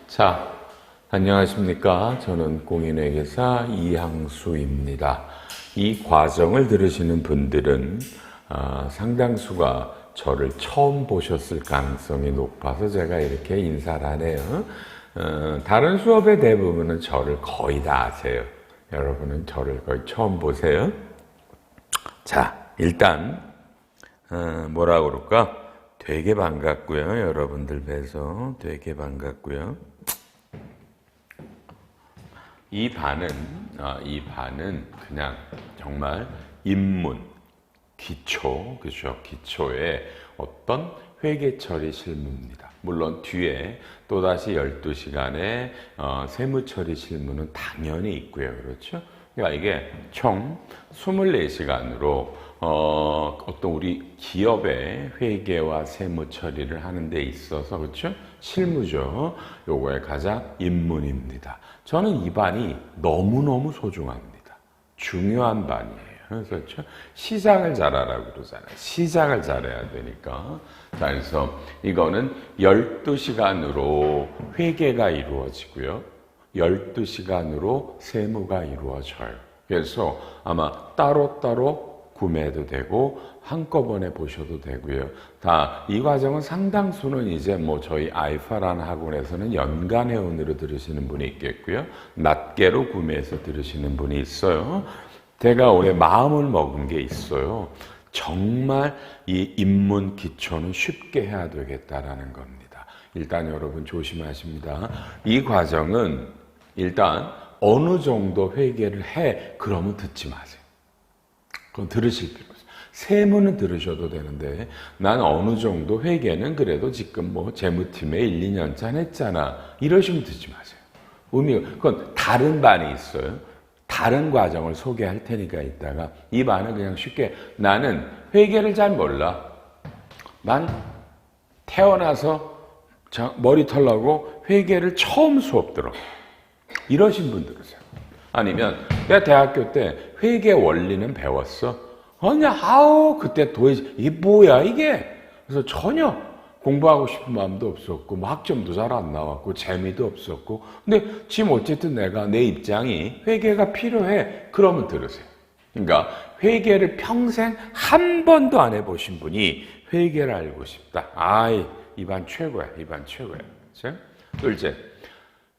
자, 안녕하십니까. 저는 공인회계사 이항수입니다. 이 과정을 들으시는 분들은 상당수가 저를 처음 보셨을 가능성이 높아서 제가 이렇게 인사를 하네요. 다른 수업의 대부분은 저를 거의 다 아세요. 여러분은 저를 거의 처음 보세요. 자, 일단 뭐라 그럴까? 되게 반갑고요. 여러분들 뵈서 되게 반갑고요. 이 반은 그냥 정말 입문, 기초, 그죠? 기초의 어떤 회계 처리 실무입니다. 물론 뒤에 또다시 12시간의 세무 처리 실무는 당연히 있고요. 그렇죠? 그러니까 이게 총 24시간으로 어떤 우리 기업의 회계와 세무 처리를 하는 데 있어서, 그렇죠? 실무죠. 요거의 가장 입문입니다. 저는 이 반이 너무너무 소중합니다. 중요한 반이에요. 그렇죠? 시작을 잘하라고 그러잖아요. 시작을 잘해야 되니까. 자, 그래서 이거는 12시간으로 회계가 이루어지고요. 12시간으로 세무가 이루어져요. 그래서 아마 따로따로 구매도 되고 한꺼번에 보셔도 되고요. 다 이 과정은 상당수는 이제 뭐 저희 아이파라는 학원에서는 연간 회원으로 들으시는 분이 있겠고요. 낱개로 구매해서 들으시는 분이 있어요. 제가 올해 마음을 먹은 게 있어요. 정말 이 입문 기초는 쉽게 해야 되겠다라는 겁니다. 일단 여러분 조심하십니다. 이 과정은 일단 어느 정도 회계를 해, 그러면 듣지 마세요. 그건 들으실 필요 없어요. 세무는 들으셔도 되는데 난 어느 정도 회계는 그래도 지금 뭐 재무팀에 1, 2년 차 했잖아. 이러시면 듣지 마세요. 그건 다른 반이 있어요. 다른 과정을 소개할 테니까 이따가 이 반은 그냥 쉽게 나는 회계를 잘 몰라. 난 태어나서 머리 털라고 회계를 처음 수업 들어. 이러신 분 들으세요. 아니면 내가 대학교 때 회계 원리는 배웠어. 그때 도대체 이게 뭐야 이게? 그래서 전혀 공부하고 싶은 마음도 없었고 뭐 학점도 잘 안 나왔고 재미도 없었고 근데 지금 어쨌든 내가 내 입장이 회계가 필요해. 그러면 들으세요. 그러니까 회계를 평생 한 번도 안 해보신 분이 회계를 알고 싶다. 이 반 최고야. 이 반 최고야. 그렇죠? 둘째,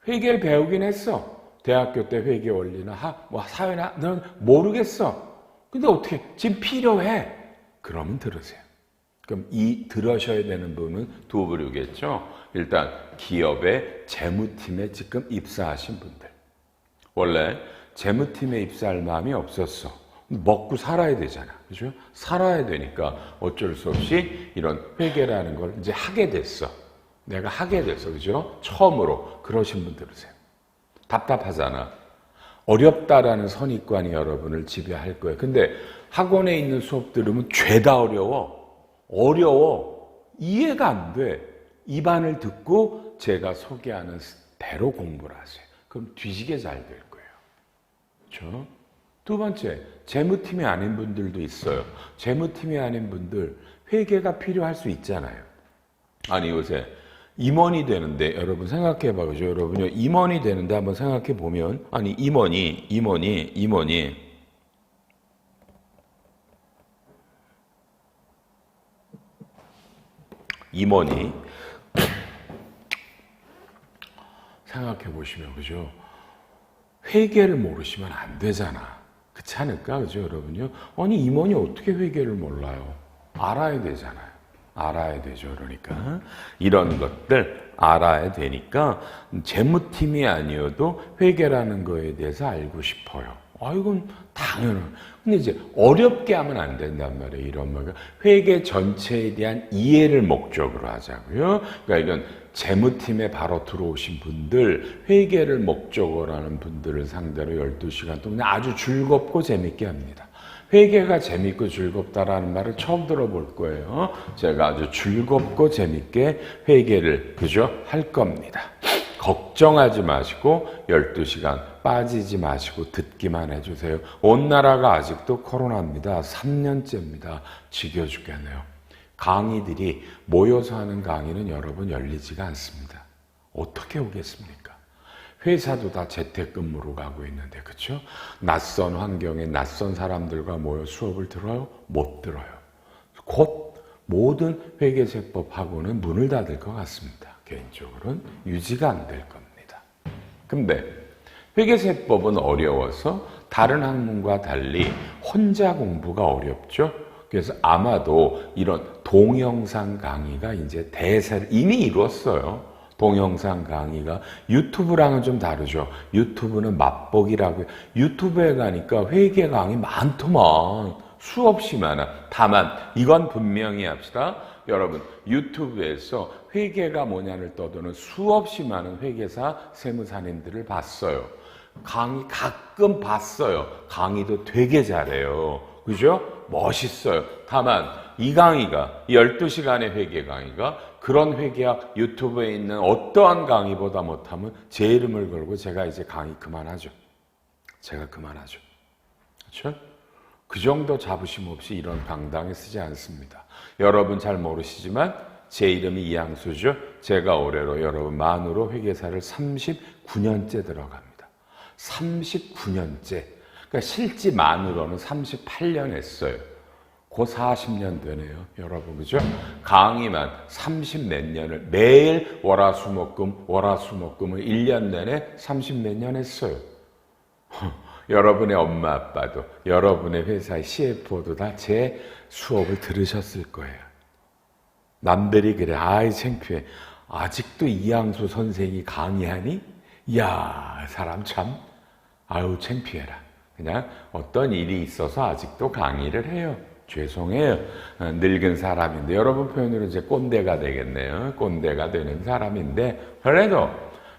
회계를 배우긴 했어. 대학교 때 회계 원리나 사회나 넌 모르겠어. 근데 어떻게 지금 필요해? 그러면 들으세요. 그럼 이 들으셔야 되는 분은 두 부류겠죠. 일단 기업의 재무팀에 지금 입사하신 분들. 원래 재무팀에 입사할 마음이 없었어. 먹고 살아야 되잖아. 그죠? 살아야 되니까 어쩔 수 없이 이런 회계라는 걸 이제 하게 됐어. 내가 하게 됐어. 그죠? 처음으로. 그러신 분 들으세요. 답답하잖아. 어렵다라는 선입관이 여러분을 지배할 거예요. 근데 학원에 있는 수업 들으면 죄다 어려워. 이해가 안 돼. 이 반을 듣고 제가 소개하는 대로 공부를 하세요. 그럼 뒤지게 잘 될 거예요. 그렇죠? 두 번째, 재무팀이 아닌 분들도 있어요. 재무팀이 아닌 분들 회계가 필요할 수 있잖아요. 아니 요새 임원이 되는데 여러분 생각해 봐. 그죠? 여러분요. 임원이 되는데 한번 생각해 보면 아니 임원이 생각해 보시면 그죠? 회계를 모르시면 안 되잖아. 그렇지 않을까? 그죠, 여러분요? 아니 임원이 어떻게 회계를 몰라요? 알아야 되잖아요. 알아야 되죠. 그러니까 이런 것들 알아야 되니까 재무팀이 아니어도 회계라는 거에 대해서 알고 싶어요. 이건 당연한. 근데 이제 어렵게 하면 안 된단 말이에요. 이런 거가 회계 전체에 대한 이해를 목적으로 하자고요. 그러니까 이건 재무팀에 바로 들어오신 분들, 회계를 목적으로 하는 분들을 상대로 12시간 동안 아주 즐겁고 재밌게 합니다. 회계가 재밌고 즐겁다라는 말을 처음 들어볼 거예요. 제가 아주 즐겁고 재밌게 회계를 그죠? 할 겁니다. 걱정하지 마시고 12시간 빠지지 마시고 듣기만 해주세요. 온 나라가 아직도 코로나입니다. 3년째입니다. 지겨 죽겠네요. 강의들이 모여서 하는 강의는 여러분 열리지가 않습니다. 어떻게 오겠습니까? 회사도 다 재택근무로 가고 있는데, 그렇죠? 낯선 환경에 낯선 사람들과 모여 수업을 들어요? 못 들어요. 곧 모든 회계세법학원은 문을 닫을 것 같습니다. 개인적으로는 유지가 안 될 겁니다. 근데 회계세법은 어려워서 다른 학문과 달리 혼자 공부가 어렵죠. 그래서 아마도 이런 동영상 강의가 이제 대세를 이미 이뤘어요. 동영상 강의가 유튜브랑은 좀 다르죠. 유튜브는 맛보기라고요. 유튜브에 가니까 회계 강의 많더만. 수없이 많아. 다만 이건 분명히 합시다. 여러분, 유튜브에서 회계가 뭐냐를 떠도는 수없이 많은 회계사 세무사님들을 봤어요. 강의 가끔 봤어요. 강의도 되게 잘해요. 그죠? 멋있어요. 다만 이 강의가 12시간의 회계 강의가 그런 회계학 유튜브에 있는 어떠한 강의보다 못하면 제 이름을 걸고 제가 이제 강의 그만하죠. 제가 그만하죠. 그렇죠? 그 정도 자부심 없이 이런 강당에 쓰지 않습니다. 여러분 잘 모르시지만 제 이름이 이항수죠. 제가 올해로 여러분 만으로 회계사를 39년째 들어갑니다. 39년째. 그러니까 실제 만으로는 38년 했어요. 곧 40년 되네요. 여러분, 그죠? 강의만 30 몇 년을 매일 월화수목금을 1년 내내 30 몇 년 했어요. 여러분의 엄마 아빠도 여러분의 회사의 CFO도 다 제 수업을 들으셨을 거예요. 남들이 그래. 아이 창피해. 아직도 이항수 선생이 강의하니? 이야, 사람 참 아유 창피해라. 그냥 어떤 일이 있어서 아직도 강의를 해요. 죄송해요. 늙은 사람인데 여러분 표현으로 이제 꼰대가 되겠네요. 꼰대가 되는 사람인데 그래도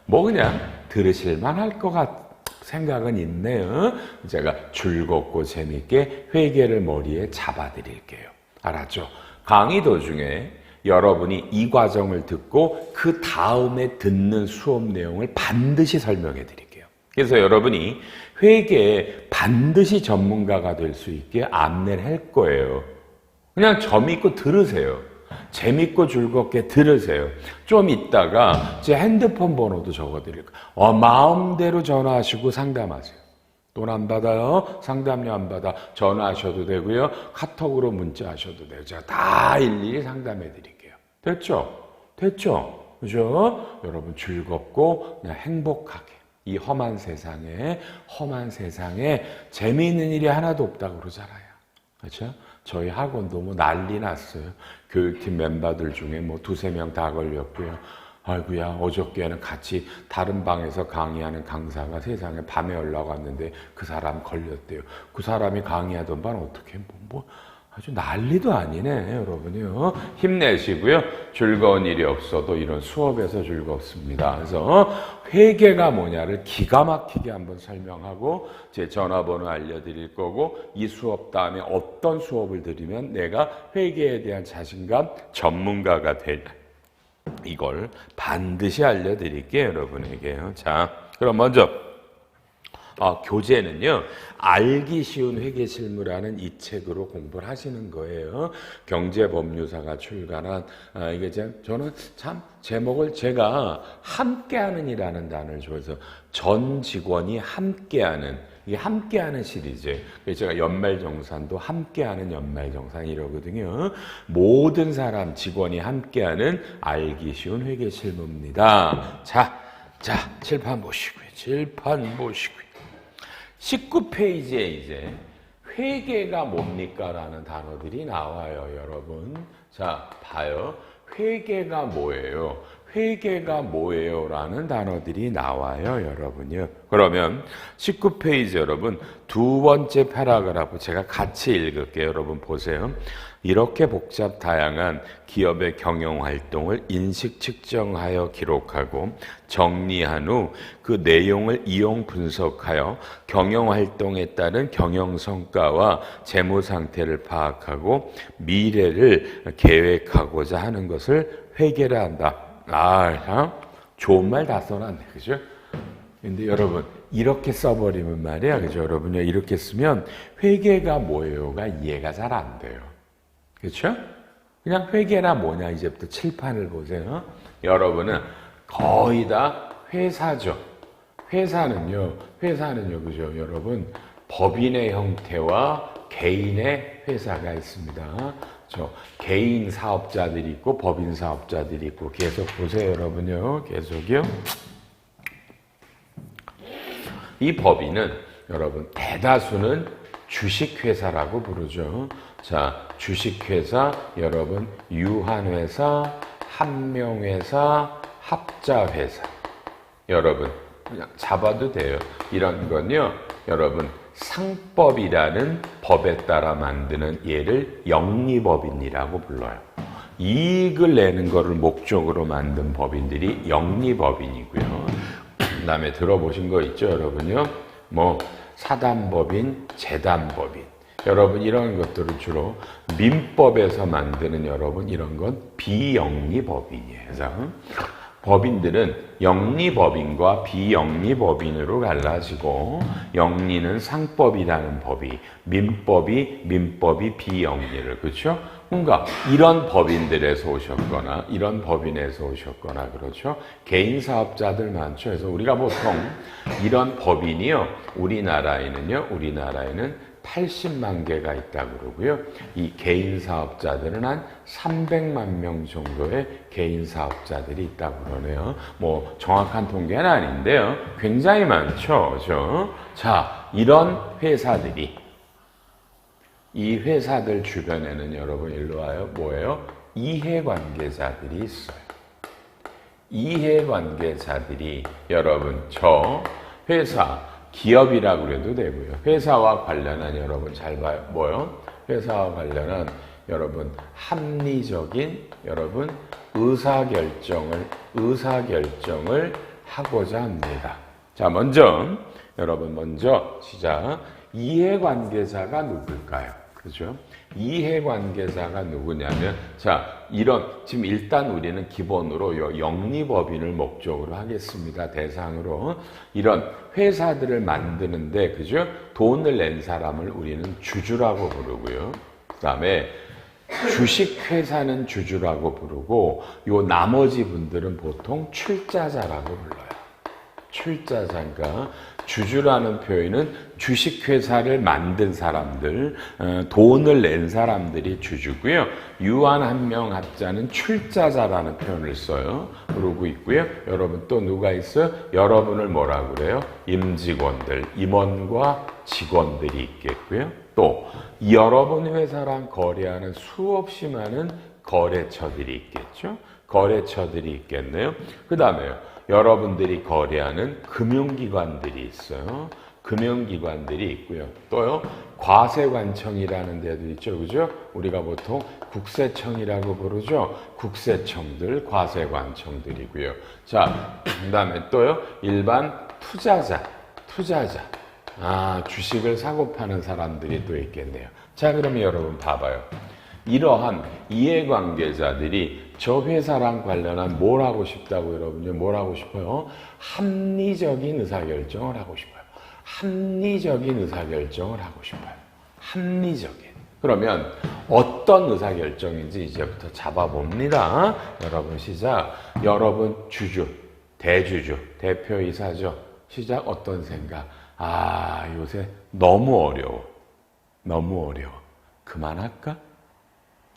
뭐 그냥 들으실만 할 것 같아요. 생각은 있네요. 제가 즐겁고 재밌게 회계를 머리에 잡아드릴게요. 알았죠? 강의 도중에 여러분이 이 과정을 듣고 그 다음에 듣는 수업 내용을 반드시 설명해 드릴게요. 그래서 여러분이 회계에 반드시 전문가가 될 수 있게 안내를 할 거예요. 그냥 재밌고 들으세요. 재밌고 즐겁게 들으세요. 좀 있다가 제 핸드폰 번호도 적어드릴 거예요. 마음대로 전화하시고 상담하세요. 돈 안 받아요. 상담료 안 받아. 전화하셔도 되고요. 카톡으로 문자하셔도 돼요. 제가 다 일일이 상담해 드릴게요. 됐죠? 됐죠? 그죠? 여러분 즐겁고 그냥 행복하게 이 험한 세상에 재미있는 일이 하나도 없다고 그러잖아요. 그렇죠? 저희 학원도 뭐 난리 났어요. 교육팀 멤버들 중에 뭐 2-3명 다 걸렸고요. 아이고야, 어저께는 같이 다른 방에서 강의하는 강사가 세상에 밤에 올라갔는데 그 사람 걸렸대요. 그 사람이 강의하던 반 어떻게 뭐 아주 난리도 아니네, 여러분이요. 힘내시고요. 즐거운 일이 없어도 이런 수업에서 즐겁습니다. 그래서 회계가 뭐냐를 기가 막히게 한번 설명하고 제 전화번호 알려드릴 거고 이 수업 다음에 어떤 수업을 들으면 내가 회계에 대한 자신감 전문가가 되냐 이걸 반드시 알려드릴게요, 여러분에게요. 자, 그럼 먼저 교재는요, 알기 쉬운 회계실무라는 이 책으로 공부를 하시는 거예요. 경제법률사가 출간한, 이게 저는 참 제목을 제가 함께하는이라는 단어를 줘서 전 직원이 함께하는, 이게 함께하는 시리즈. 그래서 제가 연말정산도 함께하는 연말정산 이러거든요. 모든 사람 직원이 함께하는 알기 쉬운 회계실무입니다. 자, 칠판 보시고요. 19페이지에 이제 회계가 뭡니까? 라는 단어들이 나와요, 여러분. 자, 봐요. 회계가 뭐예요? 회계가 뭐예요? 라는 단어들이 나와요, 여러분요. 그러면 19페이지 여러분 두 번째 패러그래프 제가 같이 읽을게요. 여러분 보세요. 이렇게 복잡 다양한 기업의 경영 활동을 인식 측정하여 기록하고 정리한 후 그 내용을 이용 분석하여 경영 활동에 따른 경영 성과와 재무 상태를 파악하고 미래를 계획하고자 하는 것을 회계라 한다. 좋은 말 다 써놨네, 그죠? 근데 여러분 이렇게 써버리면 말이야, 그죠? 여러분요 이렇게 쓰면 회계가 뭐예요가 이해가 잘 안 돼요. 그렇죠? 그냥 회계나 뭐냐 이제부터 칠판을 보세요. 여러분은 거의 다 회사죠. 회사는요, 그죠, 여러분? 법인의 형태와 개인의 회사가 있습니다. 개인 사업자들이 있고, 법인 사업자들이 있고, 계속 보세요, 여러분요. 계속요. 이 법인은, 여러분, 대다수는 주식회사라고 부르죠. 자, 주식회사, 여러분, 유한회사, 한명회사, 합자회사. 여러분, 그냥 잡아도 돼요. 이런 건요, 여러분, 상법이라는 법에 따라 만드는 얘를 영리법인이라고 불러요. 이익을 내는 거를 목적으로 만든 법인들이 영리법인이고요. 그 다음에 들어보신 거 있죠, 여러분요? 뭐, 사단법인, 재단법인. 여러분, 이런 것들을 주로 민법에서 만드는 여러분, 이런 건 비영리법인이에요. 그래서 법인들은 영리법인과 비영리법인으로 갈라지고, 영리는 상법이라는 법이, 민법이 비영리를, 그렇죠? 그러니까 이런 법인들에서 오셨거나 이런 법인에서 오셨거나, 그렇죠? 개인 사업자들 많죠. 그래서 우리가 보통 이런 법인이요, 우리나라에는 80만 개가 있다고 그러고요. 이 개인 사업자들은 한 300만 명 정도의 개인 사업자들이 있다고 그러네요. 뭐 정확한 통계는 아닌데요. 굉장히 많죠. 그렇죠? 자, 이런 회사들이, 이 회사들 주변에는 여러분 일로 와요. 뭐예요? 이해관계자들이 있어요. 이해관계자들이 여러분 저 회사, 기업이라고 그래도 되고요. 회사와 관련한 여러분 잘 봐요. 뭐요? 회사와 관련한 여러분 합리적인 여러분 의사결정을 하고자 합니다. 자, 먼저 시작. 이해관계자가 누굴까요? 그죠? 이해관계자가 누구냐면, 자, 지금 일단 우리는 기본으로 영리법인을 목적으로 하겠습니다. 대상으로. 이런 회사들을 만드는데, 그죠? 돈을 낸 사람을 우리는 주주라고 부르고요. 그 다음에 주식회사는 주주라고 부르고, 요 나머지 분들은 보통 출자자라고 불러요. 출자자가 주주라는 표현은 주식회사를 만든 사람들, 돈을 낸 사람들이 주주고요. 유한 한명 합자는 출자자라는 표현을 써요. 그러고 있고요. 여러분 또 누가 있어요? 여러분을 뭐라고 그래요? 임직원들, 임원과 직원들이 있겠고요. 또 여러분 회사랑 거래하는 수없이 많은 거래처들이 있겠죠. 거래처들이 있겠네요. 그 다음에요. 여러분들이 거래하는 금융기관들이 있어요. 금융기관들이 있고요. 또요, 과세관청이라는 데도 있죠. 그죠? 우리가 보통 국세청이라고 부르죠. 국세청들, 과세관청들이고요. 자, 그 다음에 또요, 일반 투자자. 주식을 사고 파는 사람들이 또 있겠네요. 자, 그러면 여러분 봐봐요. 이러한 이해관계자들이 저 회사랑 관련한 뭘 하고 싶다고 여러분요? 뭘 하고 싶어요? 합리적인 의사결정을 하고 싶어요. 합리적인 의사결정을 하고 싶어요. 합리적인. 그러면 어떤 의사결정인지 이제부터 잡아봅니다. 여러분 시작. 여러분 주주, 대주주, 대표이사죠. 시작. 어떤 생각? 요새 너무 어려워. 그만할까?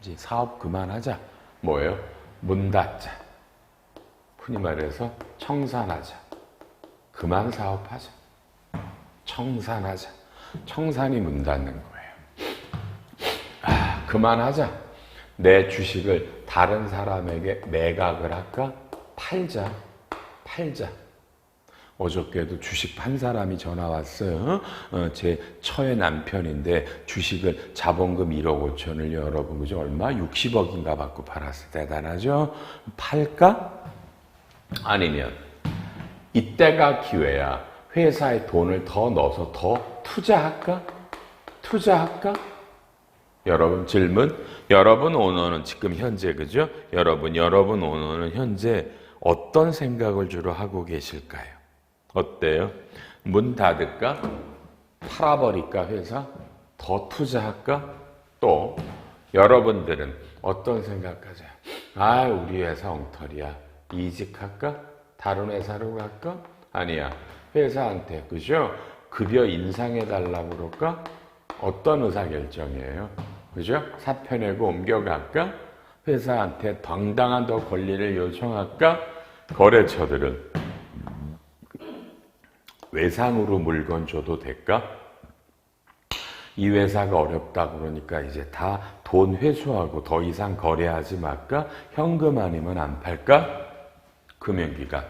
이제 사업 그만하자. 뭐예요? 문 닫자. 흔히 말해서 청산하자. 그만 사업하자. 청산하자. 청산이 문 닫는 거예요. 그만하자. 내 주식을 다른 사람에게 매각을 할까? 팔자. 어저께도 주식 판 사람이 전화 왔어요. 제 처의 남편인데 주식을 자본금 1억 5천을 여러분 그죠? 얼마? 60억인가 받고 팔았어. 대단하죠? 팔까? 아니면 이때가 기회야. 회사에 돈을 더 넣어서 더 투자할까? 여러분 질문. 여러분 오너는 지금 현재 그죠? 여러분 오너는 현재 어떤 생각을 주로 하고 계실까요? 어때요? 문 닫을까? 팔아버릴까 회사? 더 투자할까? 또 여러분들은 어떤 생각하세요? 우리 회사 엉터리야. 이직할까? 다른 회사로 갈까? 아니야. 회사한테, 그죠? 급여 인상해달라고 그럴까? 어떤 의사결정이에요? 그죠? 사표 내고 옮겨갈까? 회사한테 당당한 더 권리를 요청할까? 거래처들은 외상으로 물건 줘도 될까? 이 회사가 어렵다 그러니까 이제 다 돈 회수하고 더 이상 거래하지 말까? 현금 아니면 안 팔까? 금융기관.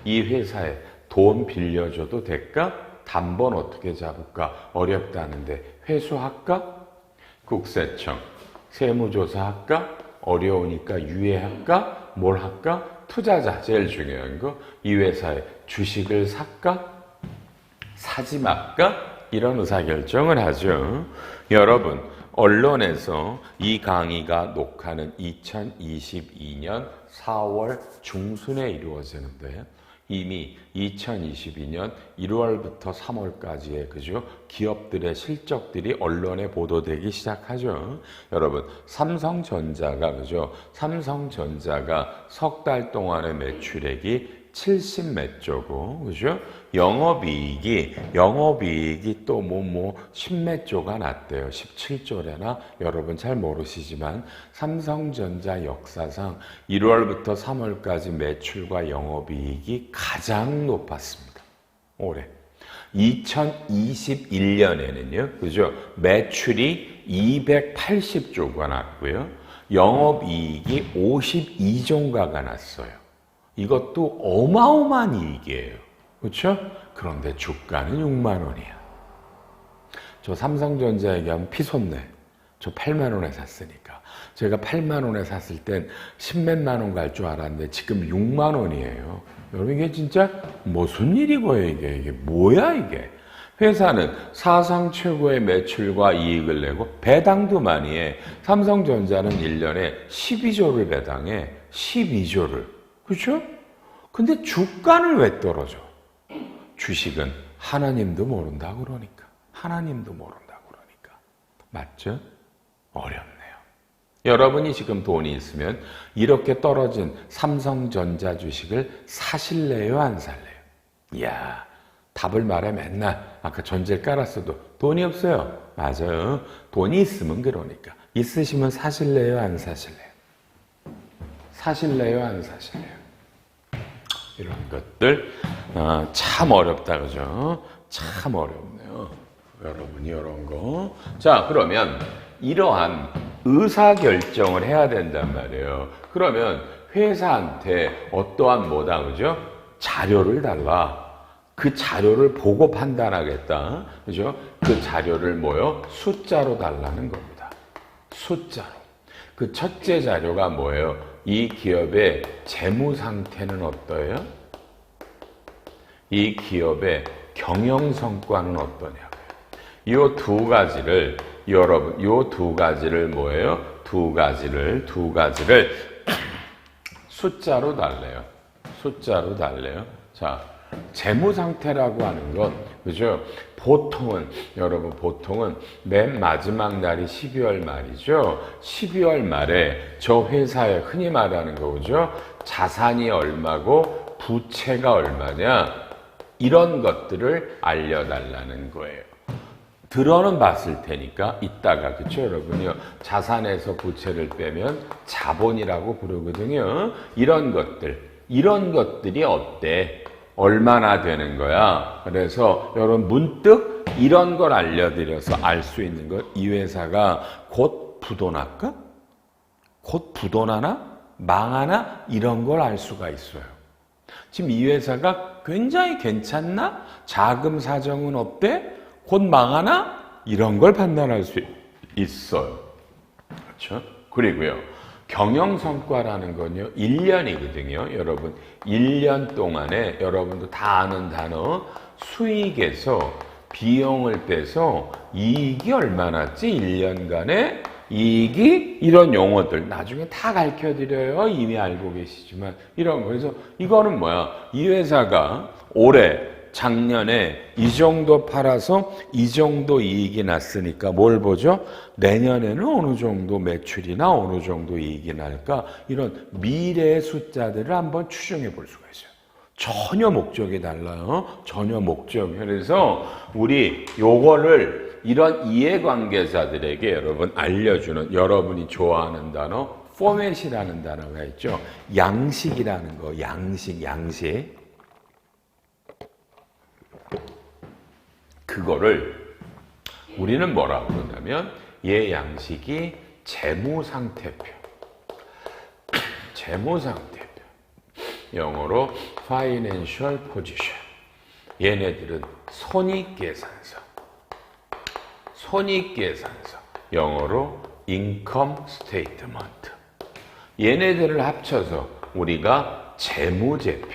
이 회사에 돈 빌려줘도 될까? 담보는 어떻게 잡을까? 어렵다는데 회수할까? 국세청. 세무조사 할까? 어려우니까 유예할까? 뭘 할까? 투자자. 제일 중요한 거. 이 회사에 주식을 살까? 사지 말까? 이런 의사결정을 하죠. 여러분, 언론에서 이 강의가 녹화는 2022년 4월 중순에 이루어지는데 이미 2022년 1월부터 3월까지의 그죠? 기업들의 실적들이 언론에 보도되기 시작하죠. 여러분, 삼성전자가 그죠? 삼성전자가 석 달 동안의 매출액이 70 몇 조고, 그죠? 영업이익이 또 10몇 조가 났대요. 17조래나? 여러분 잘 모르시지만, 삼성전자 역사상 1월부터 3월까지 매출과 영업이익이 가장 높았습니다. 올해. 2021년에는요, 그죠? 매출이 280조가 났고요. 영업이익이 52조가가 났어요. 이것도 어마어마한 이익이에요. 그렇죠? 그런데 주가는 6만 원이야. 저 삼성전자 얘기하면 피손네. 저 8만 원에 샀으니까. 제가 8만 원에 샀을 땐 10몇만 원 갈 줄 알았는데 지금 6만 원이에요. 여러분 이게 진짜 무슨 일이고요 이게 뭐야 이게. 회사는 사상 최고의 매출과 이익을 내고 배당도 많이 해. 삼성전자는 1년에 12조를 배당해. 12조를. 그렇죠? 근데 주가는 왜 떨어져? 주식은 하나님도 모른다 그러니까. 하나님도 모른다 그러니까. 맞죠? 어렵네요. 여러분이 지금 돈이 있으면 이렇게 떨어진 삼성전자 주식을 사실래요? 안 살래요? 이야, 답을 말해 맨날. 아까 전제를 깔았어도 돈이 없어요. 맞아요. 돈이 있으면 그러니까. 있으시면 사실래요? 안 사실래요? 사실래요? 안 사실래요? 이런 것들 참 어렵다 그죠? 참 어렵네요. 여러분이 이런 거. 자, 그러면 이러한 의사결정을 해야 된단 말이에요. 그러면 회사한테 어떠한 뭐다 그죠? 자료를 달라. 그 자료를 보고 판단하겠다. 그죠? 그 자료를 뭐요? 숫자로 달라는 겁니다. 숫자로. 그 첫째 자료가 뭐예요? 이 기업의 재무 상태는 어떠해요? 이 기업의 경영 성과는 어떠냐고요. 이 두 가지를 여러분, 이 두 가지를 뭐예요? 두 가지를 숫자로 달래요. 숫자로 달래요. 자, 재무 상태라고 하는 건 그죠? 보통은 맨 마지막 날이 12월 말이죠. 12월 말에 저 회사에 흔히 말하는 거죠. 자산이 얼마고 부채가 얼마냐 이런 것들을 알려달라는 거예요. 들어는 봤을 테니까 이따가 그렇죠 여러분요. 자산에서 부채를 빼면 자본이라고 부르거든요. 이런 것들이 어때? 얼마나 되는 거야? 그래서 여러분 문득 이런 걸 알려드려서 알 수 있는 것, 이 회사가 곧 부도날까? 곧 부도나나? 망하나? 이런 걸 알 수가 있어요. 지금 이 회사가 굉장히 괜찮나? 자금 사정은 어때? 곧 망하나? 이런 걸 판단할 수 있어요. 그렇죠? 그리고요. 경영 성과라는 건요, 1년이거든요. 여러분, 1년 동안에 여러분도 다 아는 단어, 수익에서 비용을 빼서 이익이 얼마 났지? 1년간에 이익이 이런 용어들 나중에 다 가르쳐드려요. 이미 알고 계시지만 이런 거. 그래서 이거는 뭐야? 이 회사가 올해 작년에 이 정도 팔아서 이 정도 이익이 났으니까 뭘 보죠? 내년에는 어느 정도 매출이나 어느 정도 이익이 날까? 이런 미래의 숫자들을 한번 추정해 볼 수가 있어요. 전혀 목적이 달라요. 전혀 목적. 그래서 우리 요거를 이런 이해관계자들에게 여러분 알려주는, 여러분이 좋아하는 단어 포맷이라는 단어가 있죠. 양식이라는 거. 양식. 그거를 우리는 뭐라고 그러냐면 얘 양식이 재무상태표. 영어로 financial position. 얘네들은 손익계산서. 영어로 income statement. 얘네들을 합쳐서 우리가 재무제표.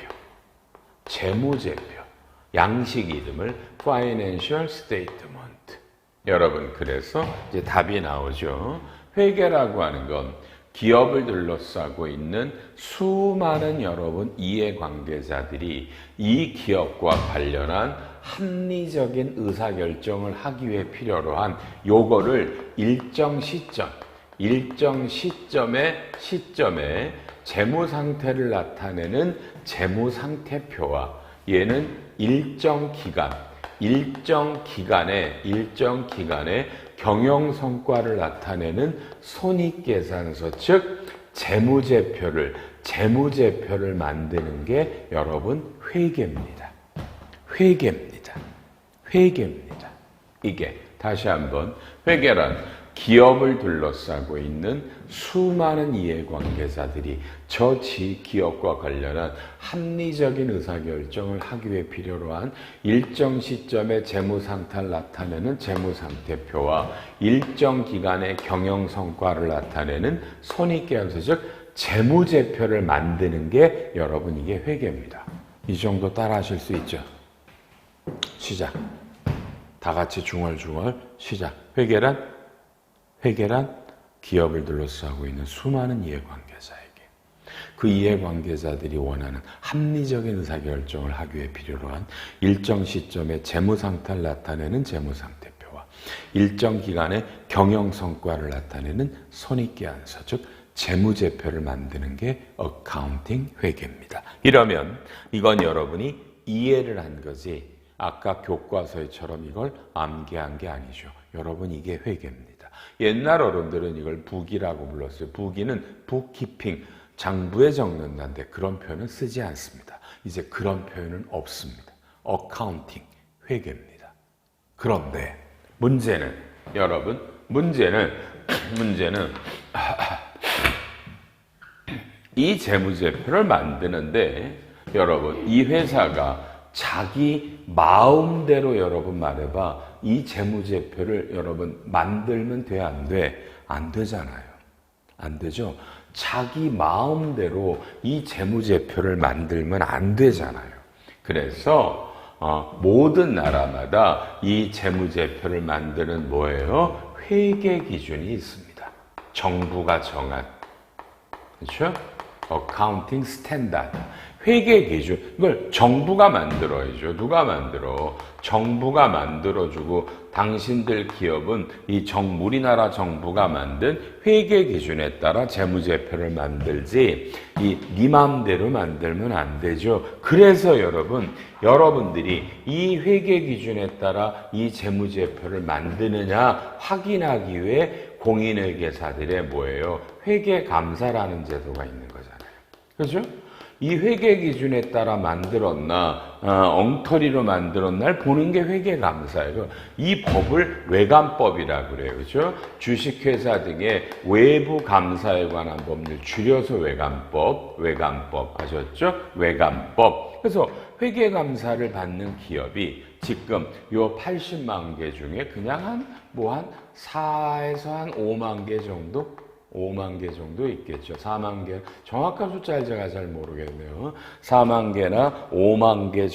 양식 이름을 financial statement. 여러분, 그래서 이제 답이 나오죠. 회계라고 하는 건 기업을 둘러싸고 있는 수많은 여러분 이해관계자들이 이 기업과 관련한 합리적인 의사결정을 하기 위해 필요로 한 요거를 일정 시점에 재무상태를 나타내는 재무상태표와 얘는 일정 기간의 경영성과를 나타내는 손익계산서, 즉 재무제표를 만드는 게 여러분 회계입니다. 이게 다시 한번 회계란 기업을 둘러싸고 있는 수많은 이해관계자들이 저 기업과 관련한 합리적인 의사결정을 하기 위해 필요로 한 일정 시점의 재무상태를 나타내는 재무상태표와 일정 기간의 경영성과를 나타내는 손익계산서, 즉 재무제표를 만드는 게 여러분 이게 회계입니다. 이 정도 따라 하실 수 있죠? 시작. 다 같이 중얼중얼 시작. 회계란 기업을 둘러싸고 있는 수많은 이해관계자에게 그 이해관계자들이 원하는 합리적인 의사결정을 하기 위해 필요로 한 일정 시점의 재무상태를 나타내는 재무상태표와 일정 기간의 경영성과를 나타내는 손익계산서, 즉 재무제표를 만드는 게 어카운팅 회계입니다. 이러면 이건 여러분이 이해를 한 거지 아까 교과서처럼 이걸 암기한 게 아니죠. 여러분 이게 회계입니다. 옛날 어른들은 이걸 부기라고 불렀어요. 부기는 북키핑, 장부에 적는다는데 그런 표현은 쓰지 않습니다. 이제 그런 표현은 없습니다. 어카운팅, 회계입니다. 그런데 문제는 이 재무제표를 만드는데 여러분 이 회사가 자기 마음대로 여러분 말해봐 이 재무제표를 여러분 만들면 돼, 안 돼? 안 되잖아요. 안 되죠? 자기 마음대로 이 재무제표를 만들면 안 되잖아요. 그래서 모든 나라마다 이 재무제표를 만드는 뭐예요? 회계 기준이 있습니다. 정부가 정한. 그렇죠? 어카운팅 스탠다드. 회계 기준, 이걸 정부가 만들어야죠. 누가 만들어? 정부가 만들어주고 당신들 기업은 우리나라 정부가 만든 회계 기준에 따라 재무제표를 만들지 네 맘대로 만들면 안 되죠. 그래서 여러분들이 이 회계 기준에 따라 이 재무제표를 만드느냐 확인하기 위해 공인회계사들의 뭐예요? 회계감사라는 제도가 있는 거잖아요. 그렇죠? 이 회계 기준에 따라 만들었나 엉터리로 만들었나를 보는 게 회계감사예요. 이 법을 외감법이라고 그래요. 그렇죠? 주식회사 등의 외부 감사에 관한 법률 줄여서 외감법 하셨죠? 외감법. 그래서 회계감사를 받는 기업이 지금 요 80만 개 중에 그냥 한 4에서 한 5만 개 정도? 5만 개 정도 있겠죠. 4만 개. 정확한 숫자를 제가 잘 모르겠네요. 4만 개나 5만 개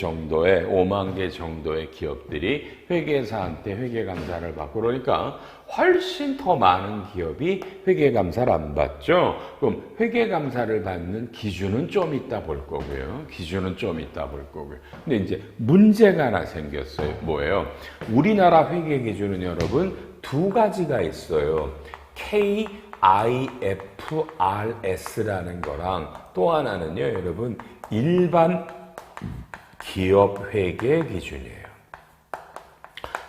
정도의 기업들이 회계사한테 회계감사를 받고 그러니까 훨씬 더 많은 기업이 회계감사를 안 받죠. 그럼 회계감사를 받는 기준은 좀 이따 볼 거고요. 근데 이제 문제가 하나 생겼어요. 뭐예요? 우리나라 회계 기준은 여러분 두 가지가 있어요. IFRS라는 거랑 또 하나는요, 여러분, 일반 기업 회계 기준이에요.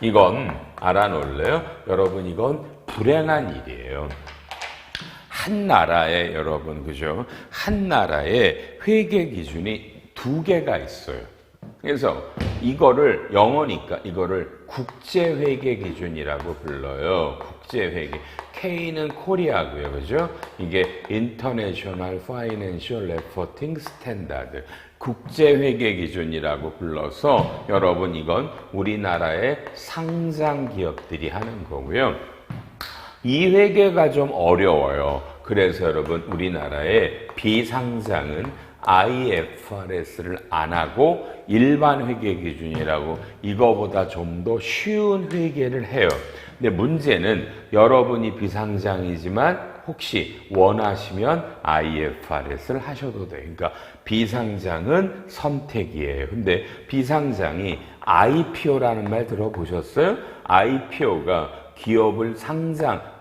이건 알아놓을래요? 여러분 이건 불행한 일이에요. 한 나라에 여러분 그죠? 한 나라에 회계 기준이 두 개가 있어요. 그래서 이거를 영어니까 이거를 국제회계 기준이라고 불러요. 국제회계. K는 코리아고요. 그죠? 이게 International Financial Reporting Standard. 국제회계 기준이라고 불러서 여러분 이건 우리나라의 상장 기업들이 하는 거고요. 이 회계가 좀 어려워요. 그래서 여러분 우리나라의 비상장은 IFRS를 안 하고 일반 회계 기준이라고 이거보다 좀 더 쉬운 회계를 해요. 근데 문제는 여러분이 비상장이지만 혹시 원하시면 IFRS를 하셔도 돼요. 그러니까 비상장은 선택이에요. 근데 비상장이 IPO라는 말 들어보셨어요? IPO가 기업을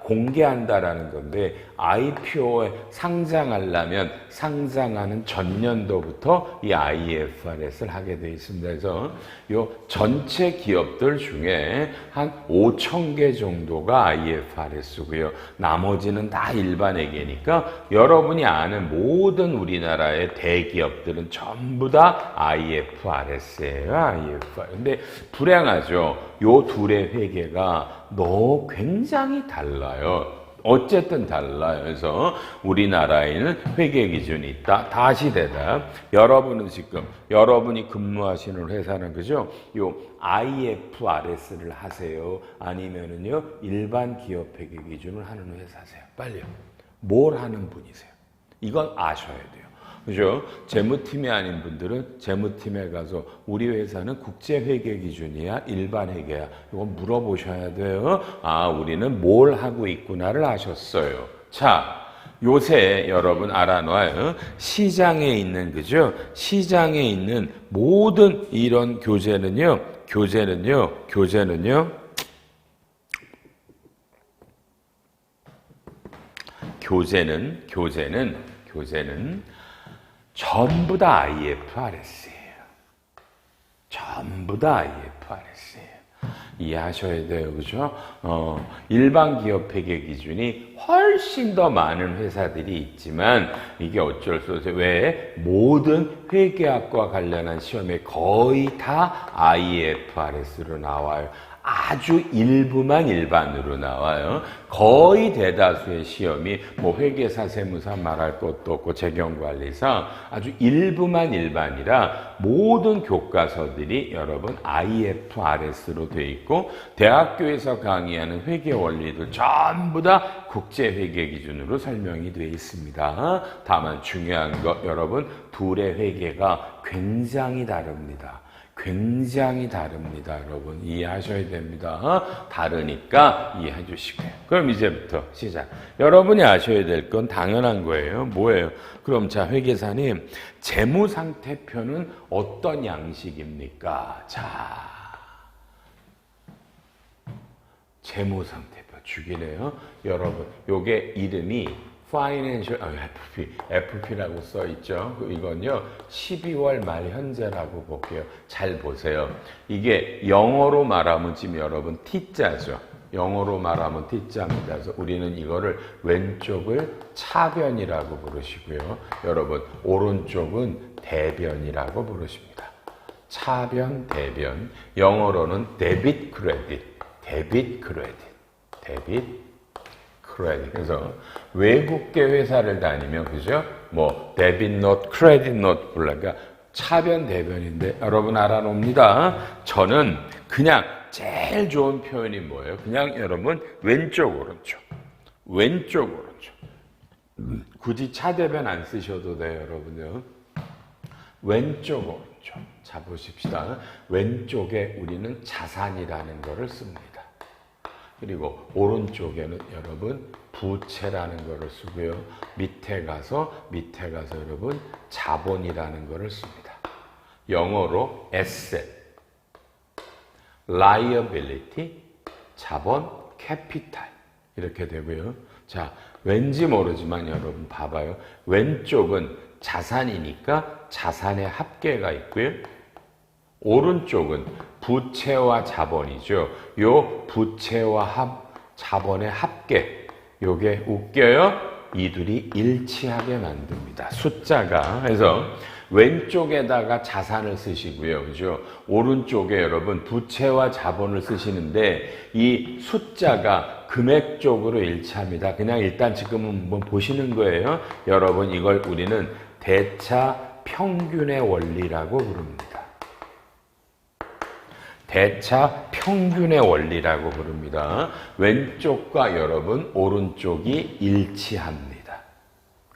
공개한다라는 건데 IPO에 상장하려면 상장하는 전년도부터 이 IFRS를 하게 되어 있습니다. 그래서 요 전체 기업들 중에 한 5천 개 정도가 IFRS고요. 나머지는 다 일반 회계니까 여러분이 아는 모든 우리나라의 대기업들은 전부 다 IFRS예요. IFRS. 근데 불행하죠. 요 둘의 회계가 굉장히 달라요. 어쨌든 달라요. 그래서 우리나라에는 회계 기준이 있다. 다시 대답. 여러분은 지금 여러분이 근무하시는 회사는 그죠? 요 IFRS를 하세요. 아니면은요 일반 기업 회계 기준을 하는 회사세요. 빨리요. 뭘 하는 분이세요? 이건 아셔야 돼요. 그죠? 재무팀이 아닌 분들은 재무팀에 가서 우리 회사는 국제회계 기준이야? 일반 회계야? 이건 물어보셔야 돼요. 아, 우리는 뭘 하고 있구나를 아셨어요. 자, 요새 여러분 알아놔요. 시장에 있는, 그죠? 시장에 있는 모든 이런 교재는요, 전부 다 IFRS예요. 전부 다 IFRS예요. 이해하셔야 돼요. 그죠? 일반 기업 회계 기준이 훨씬 더 많은 회사들이 있지만 이게 어쩔 수 없어요. 왜? 모든 회계학과 관련한 시험에 거의 다 IFRS로 나와요. 아주 일부만 일반으로 나와요. 거의 대다수의 시험이 뭐 회계사, 세무사 말할 것도 없고 재경관리사 아주 일부만 일반이라 모든 교과서들이 여러분 IFRS로 돼 있고 대학교에서 강의하는 회계 원리들 전부 다 국제회계 기준으로 설명이 되어 있습니다. 다만 중요한 거 여러분 둘의 회계가 굉장히 다릅니다. 굉장히 다릅니다. 여러분 이해하셔야 됩니다. 다르니까 이해해 주시고요. 그럼 이제부터 시작. 여러분이 아셔야 될 건 당연한 거예요. 뭐예요? 그럼 자 회계사님 재무상태표는 어떤 양식입니까? 자 재무상태표 주기네요. 여러분 요게 이름이 Financial, FP라고 써 있죠. 이건요, 12월 말 현재라고 볼게요. 잘 보세요. 이게 영어로 말하면 지금 여러분 T자죠. 영어로 말하면 T자입니다. 그래서 우리는 이거를 왼쪽을 차변이라고 부르시고요. 여러분, 오른쪽은 대변이라고 부르십니다. 차변, 대변. 영어로는 데빗, 크레딧. 그래서 외국계 회사를 다니면 그죠? 뭐 데빗 노트, 크레딧 노트 그러니까 차변 대변인데 여러분 알아놉니다. 저는 그냥 제일 좋은 표현이 뭐예요? 그냥 여러분 왼쪽 오른쪽 굳이 차대변 안 쓰셔도 돼요, 여러분요. 왼쪽 오른쪽 자 보십시다. 왼쪽에 우리는 자산이라는 거를 씁니다. 그리고 오른쪽에는 여러분 부채라는 거를 쓰고요. 밑에 가서 여러분 자본이라는 거를 씁니다. 영어로 asset, liability, 자본, capital 이렇게 되고요. 자, 왠지 모르지만 여러분 봐봐요. 왼쪽은 자산이니까 자산의 합계가 있고요. 오른쪽은 부채와 자본이죠. 요 부채와 자본의 합계, 요게 웃겨요. 이 둘이 일치하게 만듭니다. 숫자가. 그래서 왼쪽에다가 자산을 쓰시고요. 그죠? 오른쪽에 여러분 부채와 자본을 쓰시는데 이 숫자가 금액적으로 일치합니다. 그냥 일단 지금은 한번 보시는 거예요. 여러분 이걸 우리는 대차 평균의 원리라고 부릅니다. 대차 평균의 원리라고 부릅니다. 왼쪽과 여러분 오른쪽이 일치합니다.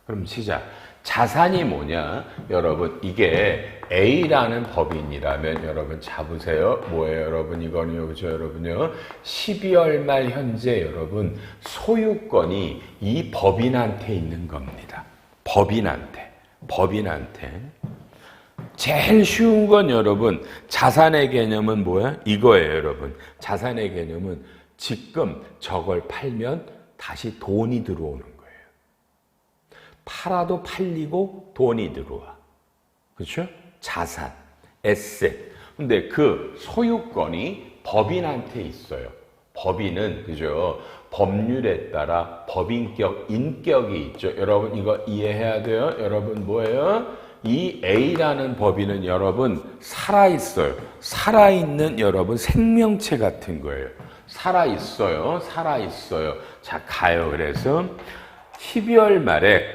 그럼 시작. 자산이 뭐냐? 여러분 이게 A라는 법인이라면 여러분 잡으세요. 뭐예요 여러분? 이거는요. 그죠 여러분요. 12월 말 현재 여러분 소유권이 이 법인한테 있는 겁니다. 법인한테. 제일 쉬운 건 여러분 자산의 개념은 뭐야? 이거예요 여러분. 자산의 개념은 지금 저걸 팔면 다시 돈이 들어오는 거예요. 팔아도 팔리고 돈이 들어와. 그렇죠? 자산, 에셋. 근데 그 소유권이 법인한테 있어요. 법인은 그죠? 법률에 따라 법인격, 인격이 있죠. 여러분 이거 이해해야 돼요. 여러분 뭐예요? 이 A라는 법인은 여러분 살아있어요. 살아있는 여러분 생명체 같은 거예요. 살아있어요. 자, 가요. 그래서 12월 말에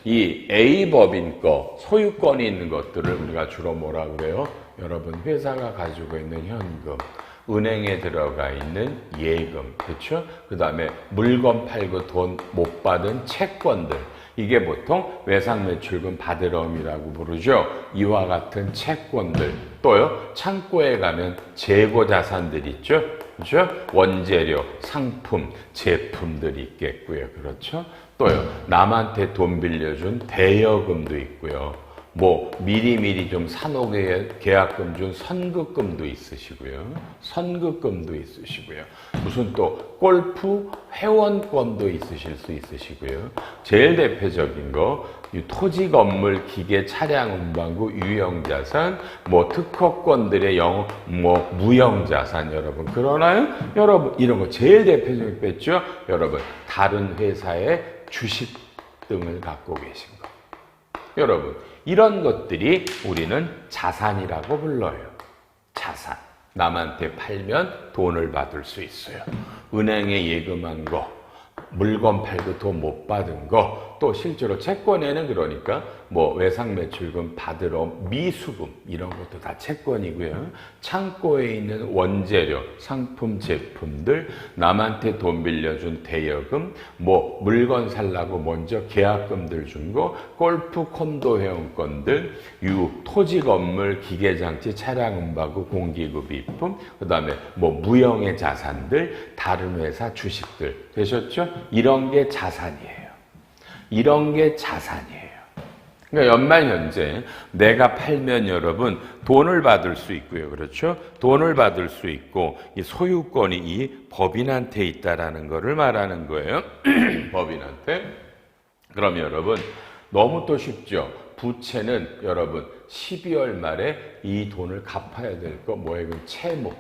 이 A 법인 거 소유권이 있는 것들을 우리가 주로 뭐라 그래요? 여러분 회사가 가지고 있는 현금, 은행에 들어가 있는 예금, 그렇죠? 그 다음에 물건 팔고 돈 못 받은 채권들, 이게 보통 외상매출금 받으러움이라고 부르죠. 이와 같은 채권들, 또요 창고에 가면 재고자산들 있죠. 그렇죠? 원재료, 상품, 제품들이 있겠고요. 그렇죠? 또요 남한테 돈 빌려준 대여금도 있고요. 뭐 미리미리 좀 사놓게 계약금 준 선급금도 있으시고요. 무슨 또 골프 회원권도 있으실 수 있으시고요. 제일 대표적인 거 토지, 건물, 기계, 차량, 운반구, 유형자산, 뭐 특허권들의 무형자산 여러분 그러나요? 여러분 이런 거 제일 대표적인 뺐죠? 여러분 다른 회사의 주식 등을 갖고 계신 거. 여러분 이런 것들이 우리는 자산이라고 불러요. 자산. 남한테 팔면 돈을 받을 수 있어요. 은행에 예금한 거, 물건 팔고 돈 못 받은 거, 또 실제로 채권에는 그러니까 뭐 외상매출금 받으러 미수금 이런 것도 다 채권이고요. 창고에 있는 원재료, 상품, 제품들, 남한테 돈 빌려준 대여금, 뭐 물건 살라고 먼저 계약금들 준 거, 골프 콘도 회원권들, 토지, 건물, 기계장치, 차량 운반구, 공기구 비품, 그 다음에 뭐 무형의 자산들, 다른 회사 주식들 되셨죠? 이런 게 자산이에요. 그러니까 연말 현재 내가 팔면 여러분 돈을 받을 수 있고요. 그렇죠? 돈을 받을 수 있고 이 소유권이 이 법인한테 있다라는 것을 말하는 거예요. 법인한테. 그럼 여러분 너무 또 쉽죠? 부채는 여러분 12월 말에 이 돈을 갚아야 될 거 뭐예요? 채무.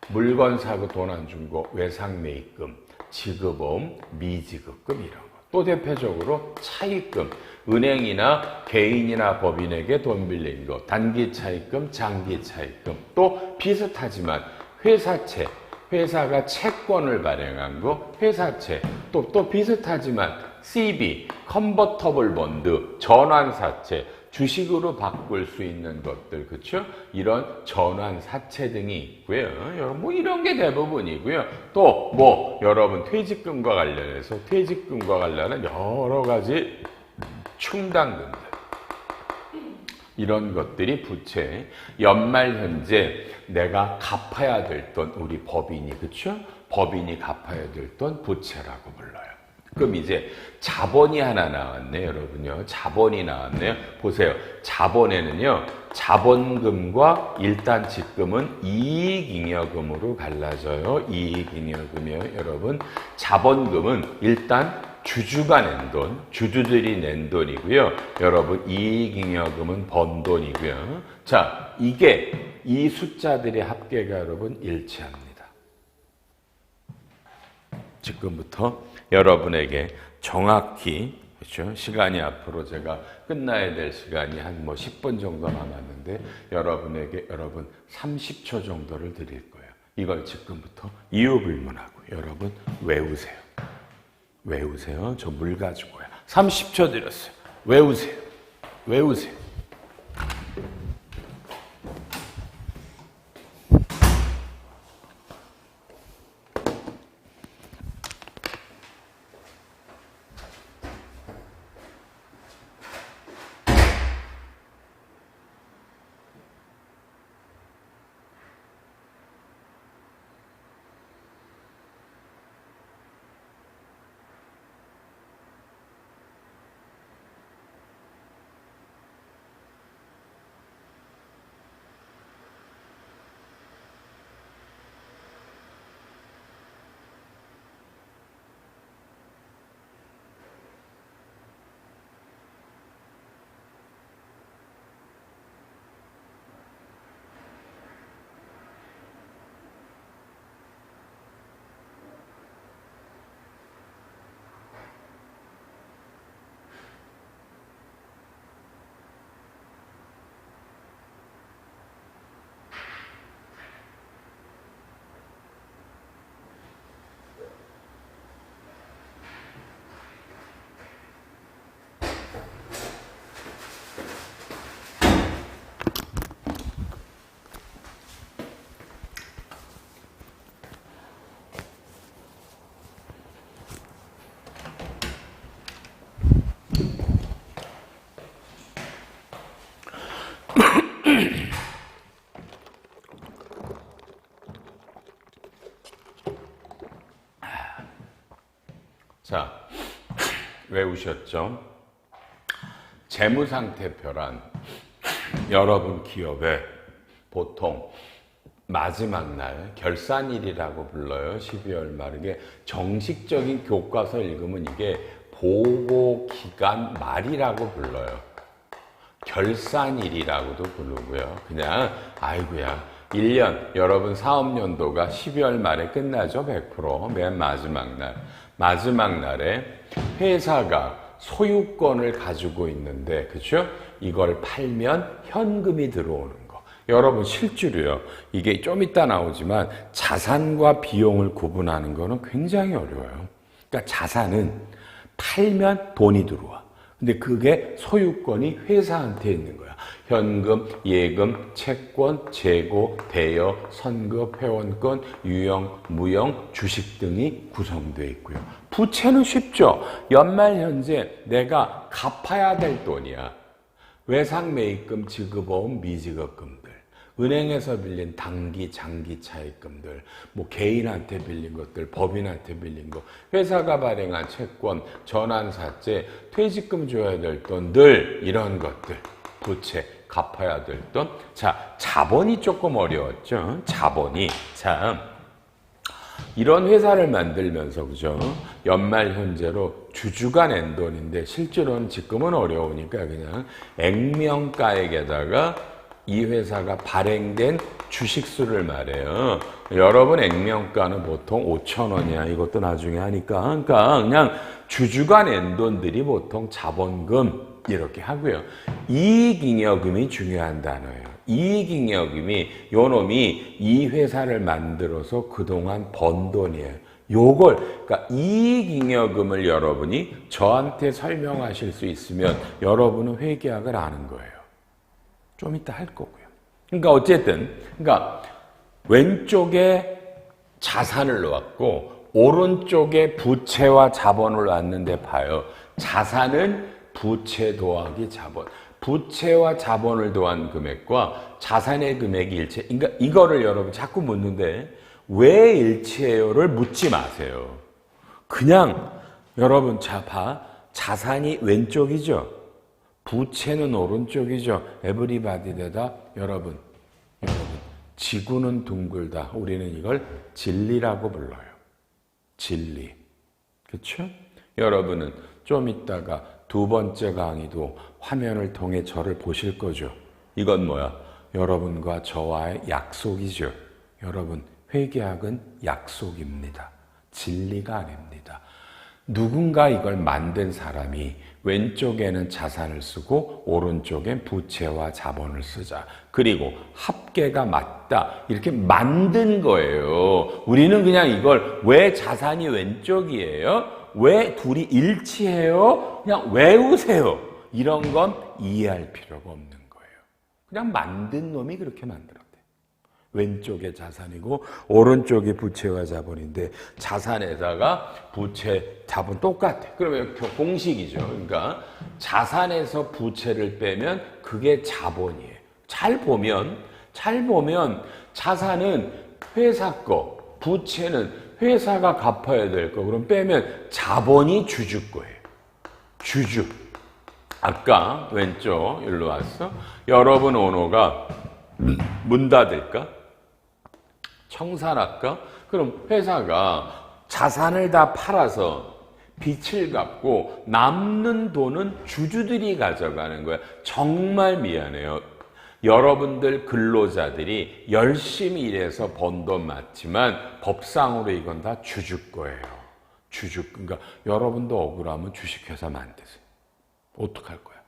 물건 사고 돈 안 준 거 외상매입금, 지급보험, 미지급금 이런 거. 또 대표적으로 차입금, 은행이나 개인이나 법인에게 돈 빌린 거, 단기 차입금, 장기 차입금. 또 비슷하지만 회사채, 회사가 채권을 발행한 거, 회사채. 또 비슷하지만 CB, 컨버터블 본드, 전환사채, 주식으로 바꿀 수 있는 것들, 그렇죠? 이런 전환사채 등이 있고요. 여러분 뭐 이런 게 대부분이고요. 또 뭐 여러분 퇴직금과 관련한 여러 가지 충당금들, 이런 것들이 부채. 연말 현재 내가 갚아야 될 돈, 우리 법인이, 그렇죠? 법인이 갚아야 될 돈 부채라고 불러요. 그럼 이제 자본이 하나 나왔네요, 여러분요. 자본이 나왔네요. 보세요. 자본에는요, 자본금과 일단 직금은 이익잉여금으로 갈라져요. 이익잉여금이요, 여러분. 자본금은 일단 주주가 낸 돈, 주주들이 낸 돈이고요. 여러분 이익잉여금은 번 돈이고요. 자, 이 숫자들의 합계가 여러분 일치합니다. 지금부터 여러분에게 정확히, 그렇죠? 시간이 앞으로 제가 끝나야 될 시간이 한 10분 정도 남았는데 여러분 30초 정도를 드릴 거예요. 이걸 지금부터 이유불문하고 여러분 외우세요. 저 물 가지고요. 30초 드렸어요. 외우세요. 자, 외우셨죠? 재무상태표란 여러분 기업에 보통 마지막 날 결산일이라고 불러요. 12월 말. 이게 정식적인 교과서 읽으면 이게 보고기간 말이라고 불러요. 결산일이라고도 부르고요. 그냥 아이고야 1년 여러분 사업연도가 12월 말에 끝나죠. 100%맨 마지막 날에 회사가 소유권을 가지고 있는데, 그렇죠? 이걸 팔면 현금이 들어오는 거. 여러분 실제로요. 이게 좀 이따 나오지만 자산과 비용을 구분하는 거는 굉장히 어려워요. 그러니까 자산은 팔면 돈이 들어와. 근데 그게 소유권이 회사한테 있는 거야. 현금, 예금, 채권, 재고, 대여, 선급, 회원권, 유형, 무형, 주식 등이 구성되어 있고요. 부채는 쉽죠. 연말 현재 내가 갚아야 될 돈이야. 외상매입금, 지급보험, 미지급금들, 은행에서 빌린 단기, 장기 차입금들, 개인한테 빌린 것들, 법인한테 빌린 거, 회사가 발행한 채권, 전환사채, 퇴직금 줘야 될 돈들, 이런 것들, 부채, 갚아야 될 돈. 자, 자본이 조금 어려웠죠. 자본이. 참, 이런 회사를 만들면서, 그죠? 연말 현재로 주주가 낸 돈인데, 실제로는 지금은 어려우니까 그냥 액면가액에다가 이 회사가 발행된 주식수를 말해요. 여러분 액면가는 보통 5,000원이야. 이것도 나중에 하니까. 그러니까 그냥 주주가 낸 돈들이 보통 자본금 이렇게 하고요. 이익잉여금이 중요한 단어예요. 이익잉여금이 요놈이 이 회사를 만들어서 그동안 번 돈이에요. 그러니까 이익잉여금을 여러분이 저한테 설명하실 수 있으면 여러분은 회계학을 아는 거예요. 좀 이따 할 거고요. 그러니까 어쨌든, 왼쪽에 자산을 놓았고, 오른쪽에 부채와 자본을 놨는데 봐요. 자산은 부채 더하기 자본. 부채와 자본을 더한 금액과 자산의 금액이 일치. 그러니까 이거를 여러분 자꾸 묻는데, 왜 일치해요를 묻지 마세요. 그냥 여러분 자산이 왼쪽이죠. 부채는 오른쪽이죠. 에브리바디 대다 여러분 지구는 둥글다. 우리는 이걸 진리라고 불러요. 진리. 그렇죠? 여러분은 좀 이따가 두 번째 강의도 화면을 통해 저를 보실 거죠. 이건 뭐야? 여러분과 저와의 약속이죠. 여러분, 회계학은 약속입니다. 진리가 아닙니다. 누군가 이걸 만든 사람이 왼쪽에는 자산을 쓰고 오른쪽엔 부채와 자본을 쓰자. 그리고 합계가 맞다. 이렇게 만든 거예요. 우리는 그냥 이걸 왜 자산이 왼쪽이에요? 왜 둘이 일치해요? 그냥 외우세요. 이런 건 이해할 필요가 없는 거예요. 그냥 만든 놈이 그렇게 만들었대. 왼쪽에 자산이고 오른쪽이 부채와 자본인데 자산에다가 부채, 자본 똑같아. 그러면 공식이죠. 그러니까 자산에서 부채를 빼면 그게 자본이에요. 잘 보면 자산은 회사 거, 부채는 회사가 갚아야 될 거. 그럼 빼면 자본이 주주 거예요. 주주. 아까 왼쪽 일로 왔어. 여러분 오너가 문 닫을까? 청산할까? 그럼 회사가 자산을 다 팔아서 빚을 갚고 남는 돈은 주주들이 가져가는 거야. 정말 미안해요. 여러분들 근로자들이 열심히 일해서 번 돈 맞지만 법상으로 이건 다 주주 거예요. 주주. 그러니까 여러분도 억울하면 주식회사 만드세요. 어떡할 거야?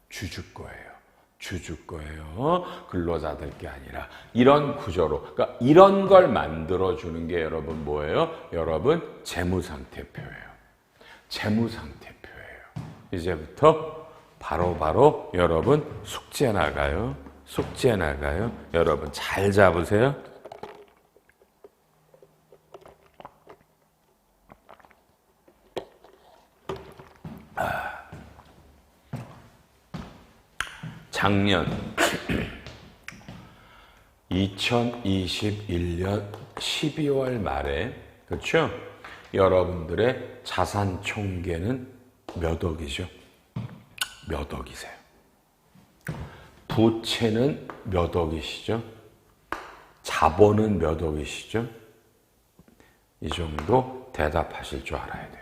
주주 거예요. 주주 거예요. 근로자들 게 아니라. 이런 구조로. 그러니까 이런 걸 만들어주는 게 여러분 뭐예요? 여러분 재무상태표예요. 재무상태표예요. 이제부터 바로 여러분 숙제 나가요. 숙제 나가요. 여러분 잘 잡으세요. 작년 2021년 12월 말에 그렇죠? 여러분들의 자산 총계는 몇 억이죠? 몇 억이세요? 부채는 몇 억이시죠? 자본은 몇 억이시죠? 이 정도 대답하실 줄 알아야 돼요.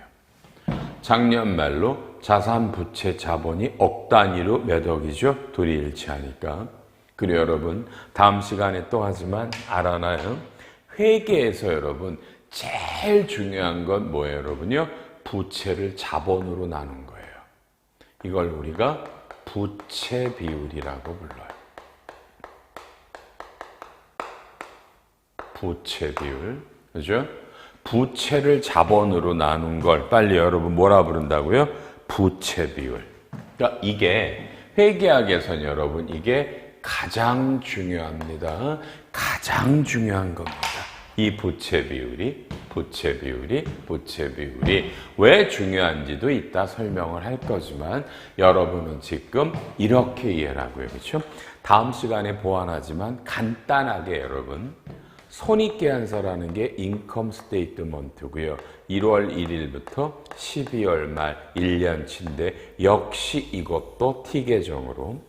작년 말로 자산, 부채, 자본이 억 단위로 몇 억이죠? 둘이 일치하니까. 그리고 여러분 다음 시간에 또 하지만 알아나요? 회계에서 여러분 제일 중요한 건 뭐예요, 여러분요? 부채를 자본으로 나눈 거예요. 이걸 우리가 부채 비율이라고 불러요. 부채 비율. 그죠? 부채를 자본으로 나눈 걸 빨리 여러분 뭐라 부른다고요? 부채 비율. 그러니까 이게 회계학에서는 여러분 이게 가장 중요합니다. 가장 중요한 겁니다. 이 부채 비율이 왜 중요한지도 이따 설명을 할 거지만 여러분은 지금 이렇게 이해하고요. 그렇죠? 다음 시간에 보완하지만 간단하게 여러분 손익계산서라는 게 인컴 스테이트먼트고요. 1월 1일부터 12월 말 1년치인데 역시 이것도 T계정으로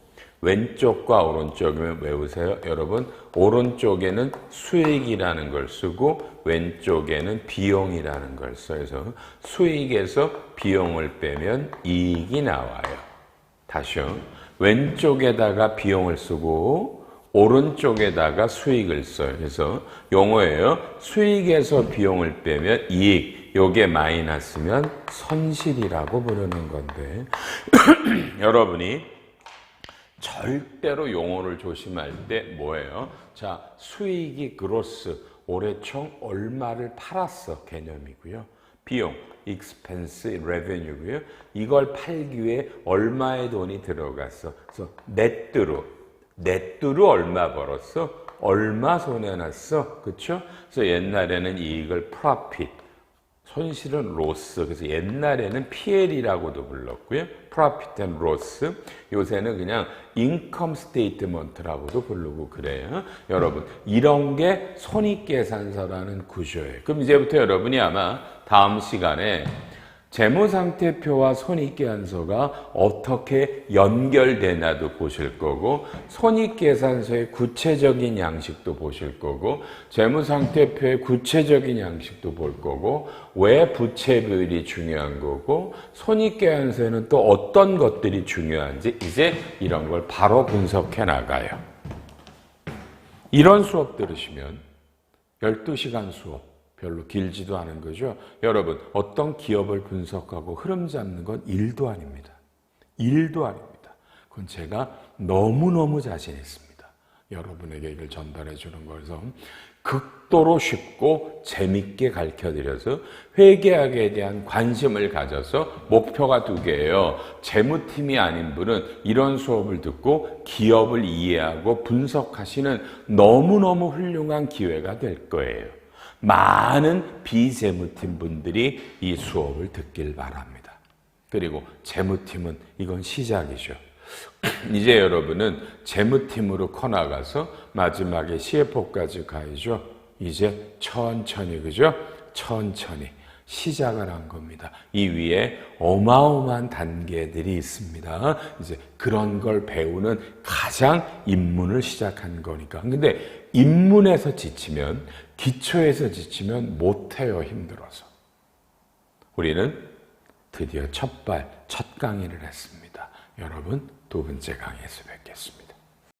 왼쪽과 오른쪽이면 외우세요. 여러분 오른쪽에는 수익이라는 걸 쓰고 왼쪽에는 비용이라는 걸 써서 수익에서 비용을 빼면 이익이 나와요. 다시요. 왼쪽에다가 비용을 쓰고 오른쪽에다가 수익을 써요. 그래서 용어예요. 수익에서 비용을 빼면 이익. 요게 마이너스면 손실이라고 부르는 건데 여러분이 절대로 용어를 조심할 때 뭐예요? 자, 수익이 그로스. 올해 총 얼마를 팔았어 개념이고요. 비용, expense, revenue고요. 이걸 팔기 위해 얼마의 돈이 들어갔어. 그래서 넷두루 얼마 벌었어? 얼마 손해났어? 그쵸? 그래서 옛날에는 이익을 profit, 손실은 loss. 그래서 옛날에는 PL이라고도 불렀고요. profit and loss. 요새는 그냥 income statement라고도 부르고 그래요. 여러분, 이런 게 손익계산서라는 구조예요. 그럼 이제부터 여러분이 아마 다음 시간에 재무상태표와 손익계산서가 어떻게 연결되나도 보실 거고, 손익계산서의 구체적인 양식도 보실 거고, 재무상태표의 구체적인 양식도 볼 거고, 왜 부채비율이 중요한 거고, 손익계산서에는 또 어떤 것들이 중요한지 이제 이런 걸 바로 분석해 나가요. 이런 수업 들으시면 12시간 수업 별로 길지도 않은 거죠. 여러분, 어떤 기업을 분석하고 흐름 잡는 건 일도 아닙니다. 일도 아닙니다. 그건 제가 너무너무 자신 있습니다. 여러분에게 이걸 전달해 주는 거라서 극도로 쉽고 재밌게 가르쳐드려서 회계학에 대한 관심을 가져서 목표가 두 개예요. 재무팀이 아닌 분은 이런 수업을 듣고 기업을 이해하고 분석하시는 너무너무 훌륭한 기회가 될 거예요. 많은 비재무팀 분들이 이 수업을 듣길 바랍니다. 그리고 재무팀은 이건 시작이죠. 이제 여러분은 재무팀으로 커나가서 마지막에 CFO까지 가야죠. 이제 천천히, 그죠? 천천히 시작을 한 겁니다. 이 위에 어마어마한 단계들이 있습니다. 이제 그런 걸 배우는 가장 입문을 시작한 거니까. 근데 입문에서 지치면, 기초에서 지치면 못해요, 힘들어서. 우리는 드디어 첫 강의를 했습니다. 여러분, 두 번째 강의에서 뵙겠습니다.